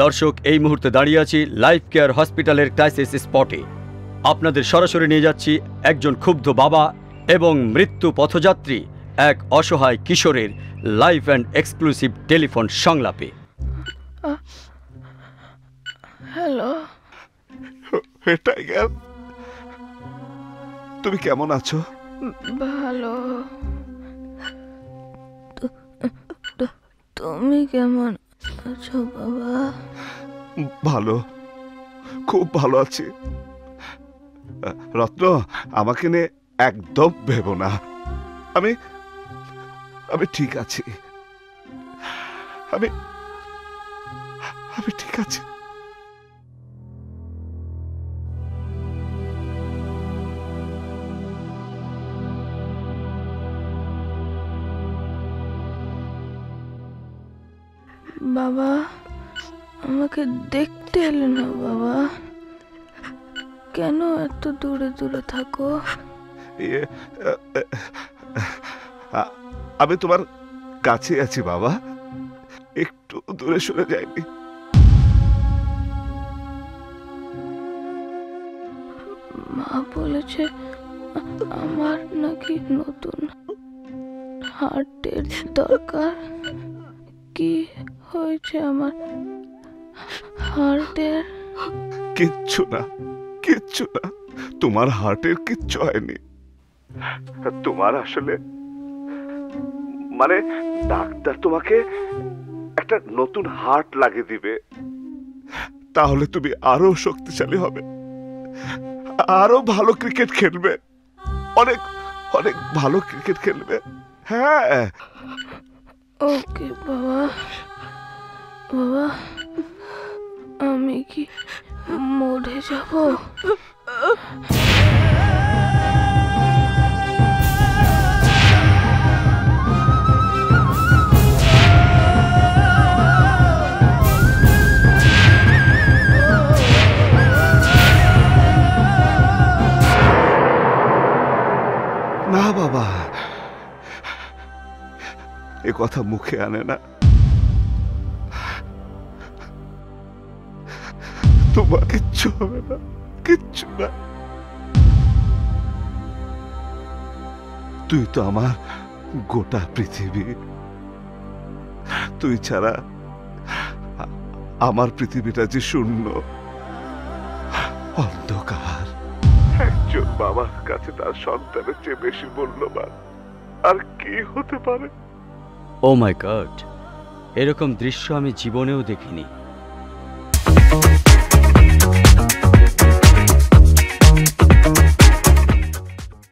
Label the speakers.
Speaker 1: দর্শক, এই মুহূর্তে দাঁড়িয়ে আছি লাইফ কেয়ার হসপিটালের ক্রাইসিস স্পটে। আপনাদের সরাসরি নিয়ে যাচ্ছি একজন ক্ষুব্ধ বাবা এবং মৃত্যু পথযাত্রী এক অসহায় কিশোরের লাইভ অ্যান্ড এক্সক্লুসিভ টেলিফোন সংলাপে।
Speaker 2: হ্যালো
Speaker 3: টাইগার, তুমি কেমন আছো?
Speaker 2: ভালো। তুমি কেমন আছো বাবা?
Speaker 3: ভালো, খুব ভালো আছি। রত্ন, আমাকে নিয়ে একদম ভেবো না। আমি আমি ঠিক আছি। আমি আমি ঠিক আছি।
Speaker 2: বাবা, আমাকে দেখতে এলে না বাবা? কেন এত দূরে দূরে থাকো?
Speaker 3: আমি তোমার কাছে আছি বাবা, একটু দূরে সরে যাইনি।
Speaker 2: মা বলেছে আমার নাকি নতুন হার্টের দরকার। কি হয়েছে আমার হার্টের?
Speaker 3: কিচ্ছু না, কিচ্ছু না, তোমার হার্টের কিচ্ছু হয়নি। তোমার আসলে মানে ডাক্তার তোমাকে একটা নতুন হার্ট লাগিয়ে দিবে, তাহলে তুমি আরো শক্তিশালী হবে, আরো ভালো ক্রিকেট খেলবে, অনেক অনেক ভালো ক্রিকেট খেলবে। হ্যাঁ
Speaker 2: ওকে বাবা। বাবা, আমি কি মরে যাব?
Speaker 3: না বাবা, এ কথা মুখে আনে না। তোমার কিচ্ছু হবে না, কিচ্ছু না। তুই তো আমার গোটা পৃথিবী। তুই ছাড়া আমার পৃথিবীটা যে শূন্য, অন্ধকার। একজন বাবার কাছে তার সন্তানের চেয়ে বেশি মূল্যবান আর কি হতে পারে?
Speaker 1: ও মাই গড, এরকম দৃশ্য আমি জীবনেও দেখিনি।